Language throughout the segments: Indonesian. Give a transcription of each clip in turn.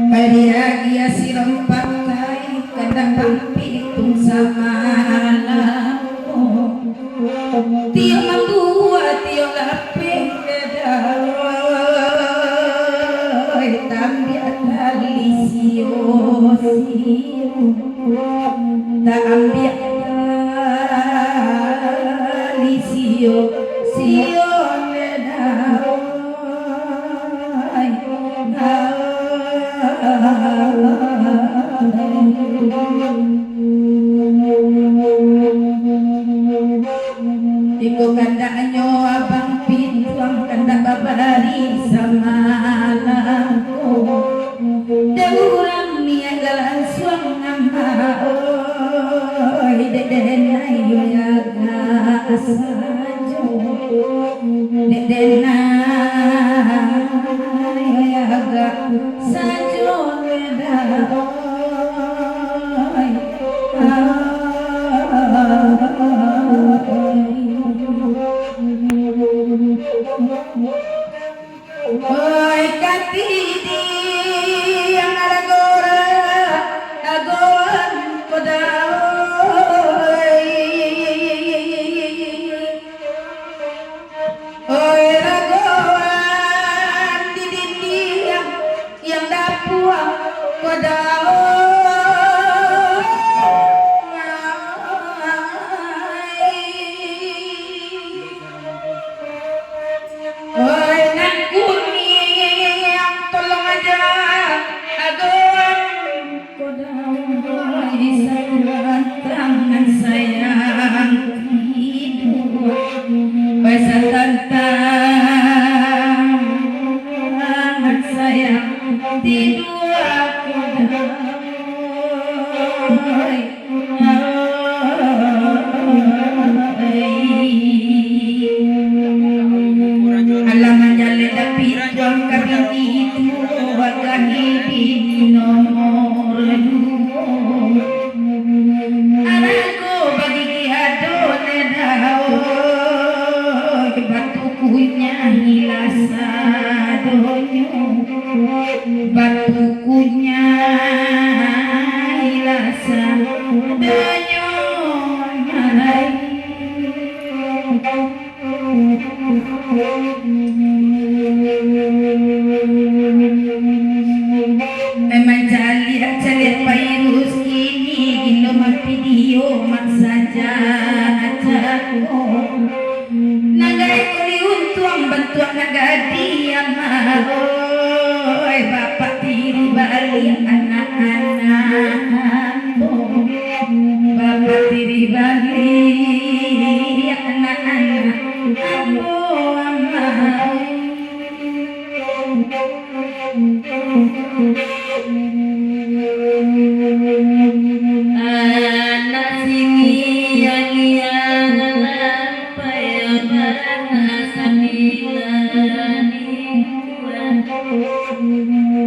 Pariagia sirong patay kadang pangpitung sama Tio membuat tio laping kedai tambiat alisio tak ambiat alisio sio Iko kanda anyo abang pintuang kanda babari sama alamku Dawurang niya galan suang nama oi dedenay yaga sajo dedenay yaga sajo Oi katidi yang aragora agoan kodai Oi ragoan didi yang dapuang kodai Oi nak kuning tolong aja aduan kodai sayang tangan sayang hidup Baisa tangan sayang tidur kodai Alaman jalan tapi jual kabini itu wakan ini nomor Anakku bagi adon edao batu kunya hilasa donyo batu kunya hilasa donyo marai Memang jaliat virus ini gilo video mak saja ajaku Nagai kuli untuang bentuk nagadi oi bapak tiri balik anak-anak bapak tiri balik anak-anak anak sini yang apa yang sambilani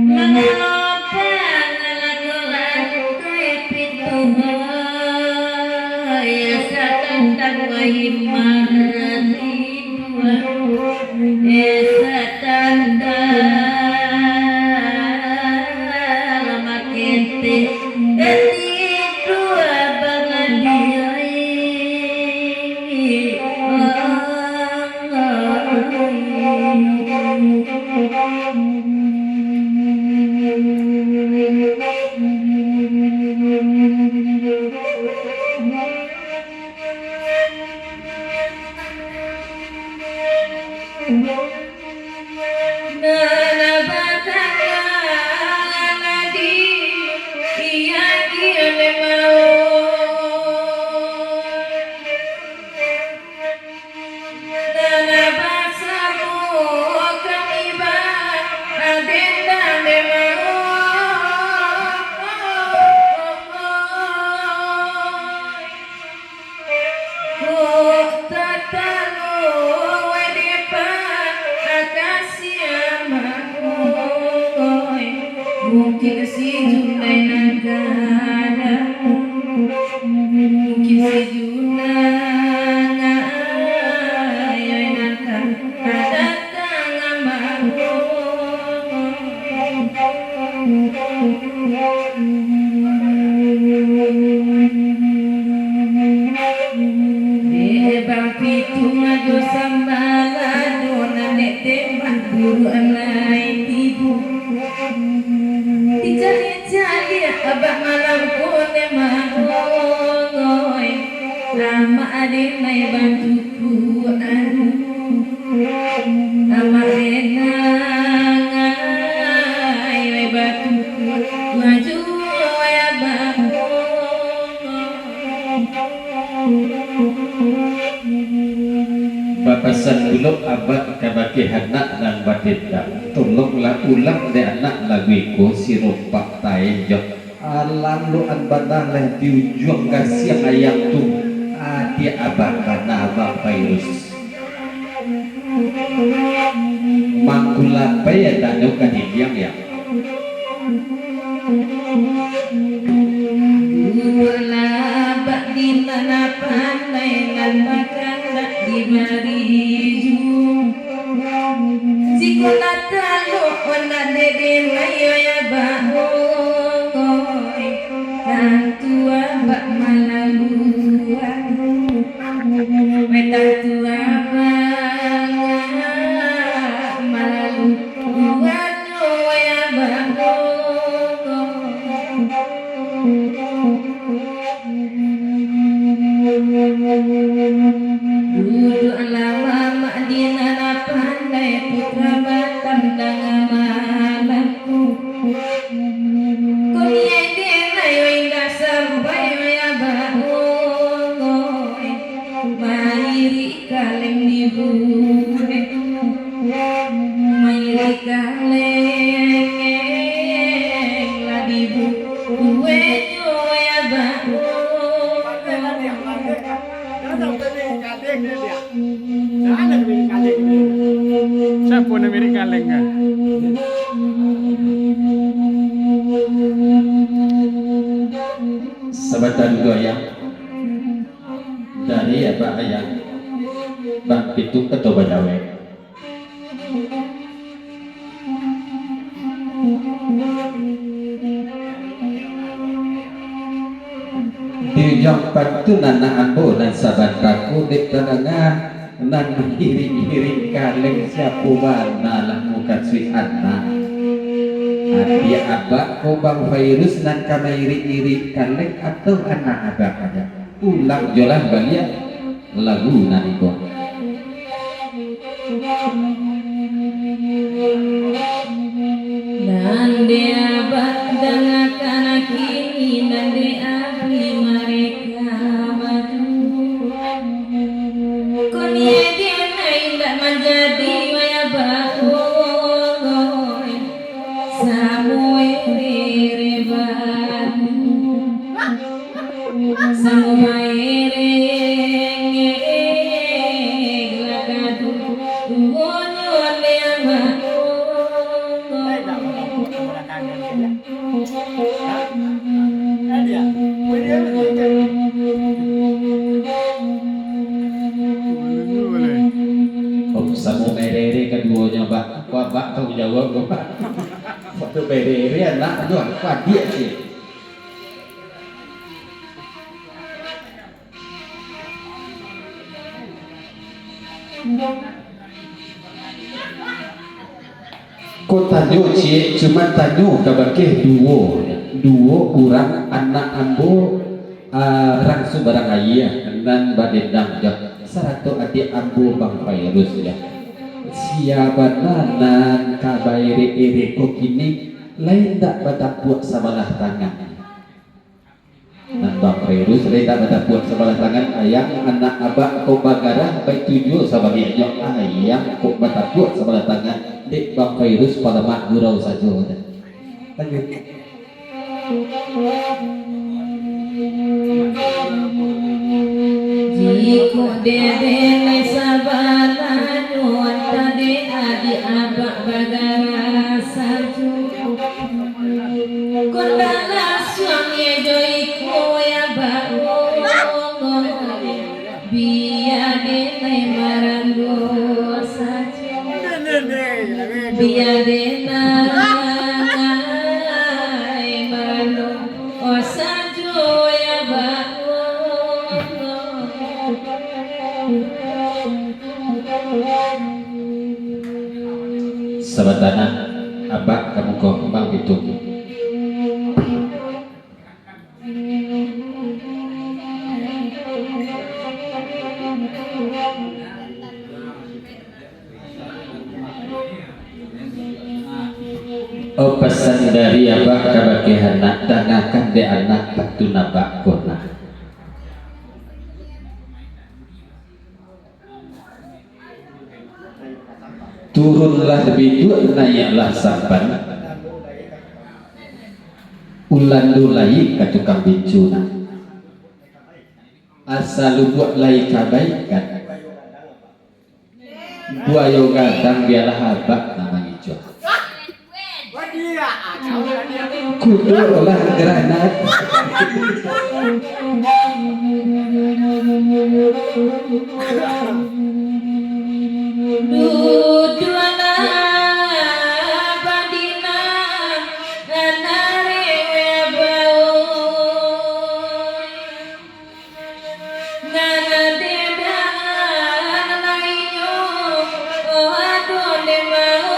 mengapa ngalagolan kaya pituha ya satang wahimati dua satang makete dua bangadiai mungkin si Junai negara rangkune mangoy Rama adinay bantuku Rama renangay Way batuku maju ya bango Bapasan bulog abad kabaki anak dan batita tolonglah ulang de anak laguiku sirupak tayo alam lu an badang lah diujung kasih ayam tu adi abad kana abang virus mangkula paya tanu kadidiang ya Wala bak di mana pandai lan makan dak di mariju Jika talo wana dede layo ya bahoy Dan tua bak malaluan Weta tua bak malaluan ya bahoy Dulu lama Madinah na pandai putra Batam dengan malamku Kunyai dena yo indah sampai ya bahoy Mairi kaleng di bure Mairi kaleng la di bure ya bahoy Siapa nak milik kaleng kan? Sabatan goyang dari apa ayat bang pitu atau badawe Dijang patu nana ambo dan sabat taku di tenengah nan iri-iri kaleng siapu bana lah muka sui anak dia abak ko bang virus nan kama iri-iri kaleng atau anak abak aja ulang jolah balia lagu naniko Nande abad dengan kanak kini Nande abdi mereka maju Kunia dia indah menjadi waya bahoy Samoy rebat Samoy lagadu Uwonyon yang Samu merere keduanya bak tahu jawab kok bak waktu merere anak tu apa dia sih kau tanya cie cuma tanya kabake duo kurang anak ambo rangsu barang ayah dan badendang jak satu adik ambo bang virus ya siapa nanan kabairi iri kok kini lain tak batak buat sebelah tangan nan bang virus lain tak batak buat sebelah tangan ayam anak abak kau bagara baik tujuh sebagai nyok ayam kok batak buat sebelah tangan dek bang virus pada mak gurau saja lanjut Jiko dede le sabana nuan tade adi abak bagara saju Kondala suami joiko ya baongo Biya dede maranggo saju Biya dede maranggo saju ya baongo sabatana abak kamu kok bang itu Oh pesan dari abah kabake anak dangakan de anak patuna bakona. Turunlah bidu nayaklah sampan ulan dulai ka tukang bicuna asal buat lai kabaikan buayo gadang biarlah abah nama hijau kudu olah granat Dudulana badina nanare webau nana deda nanainyo aduh demau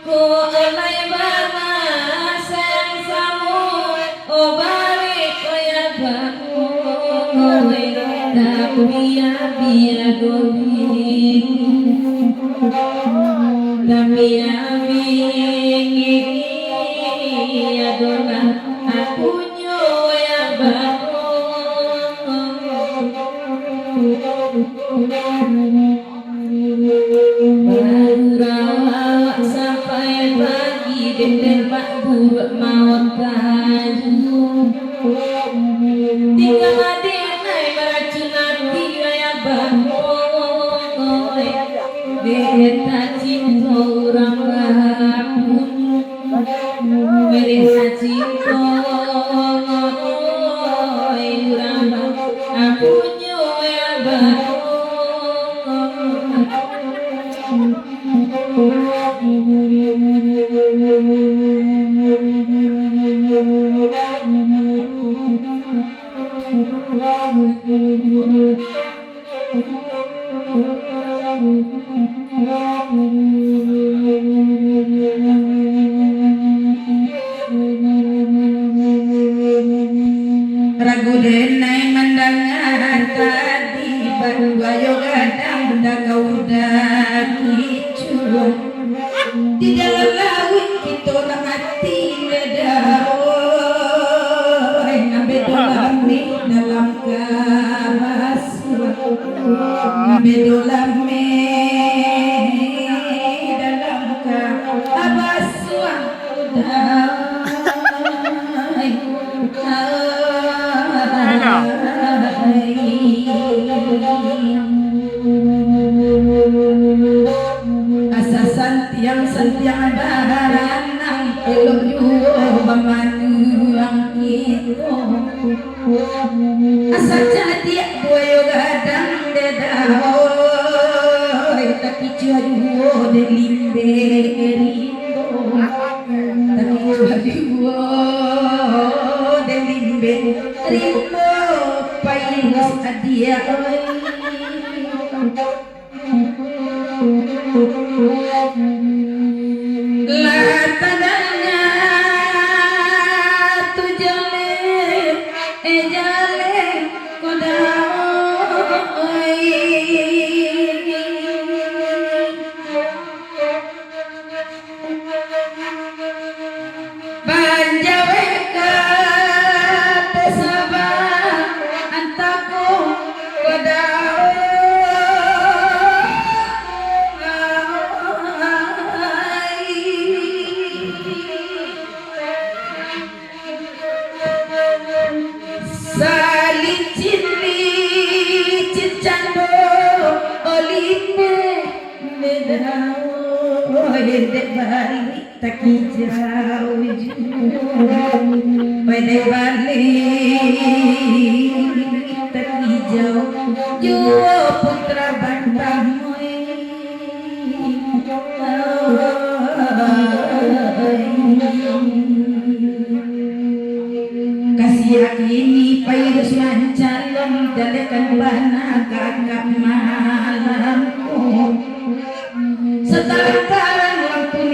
ko alai bana sen samu obari koya baku Tapia bia gobi Tapia bingi Adona aku nyoya baku Baru rawak sampai pagi Dendeng mak buruk maut kayu Tinggal adinai meracun hati raya bahoy Beta cinta orang rapun Mereka cinta orang aku nyoya bahoy Ragu denai mendengar tadi berdua yoga dan kau kicu di dalam laut kita orang hati ledawai nabe dolami dalam kabas nabe dolami dalam kabas asasan tiang baranang elok yuh bamanu ang ito asa jadi boyo gadang dedahoy taki juaduo de limbe erindo taki juaduo de limbe rimbo payus adia oi latadanya tu jale jale kodai banjawe ka tesaba antaku kodai Dek balik tak hijau Dek balik tak hijau Juo putra bantah kasih ini pairus mancalon jalekan bana kakak malamku setelah lampu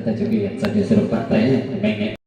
kita juga lihat saja seru partainya menge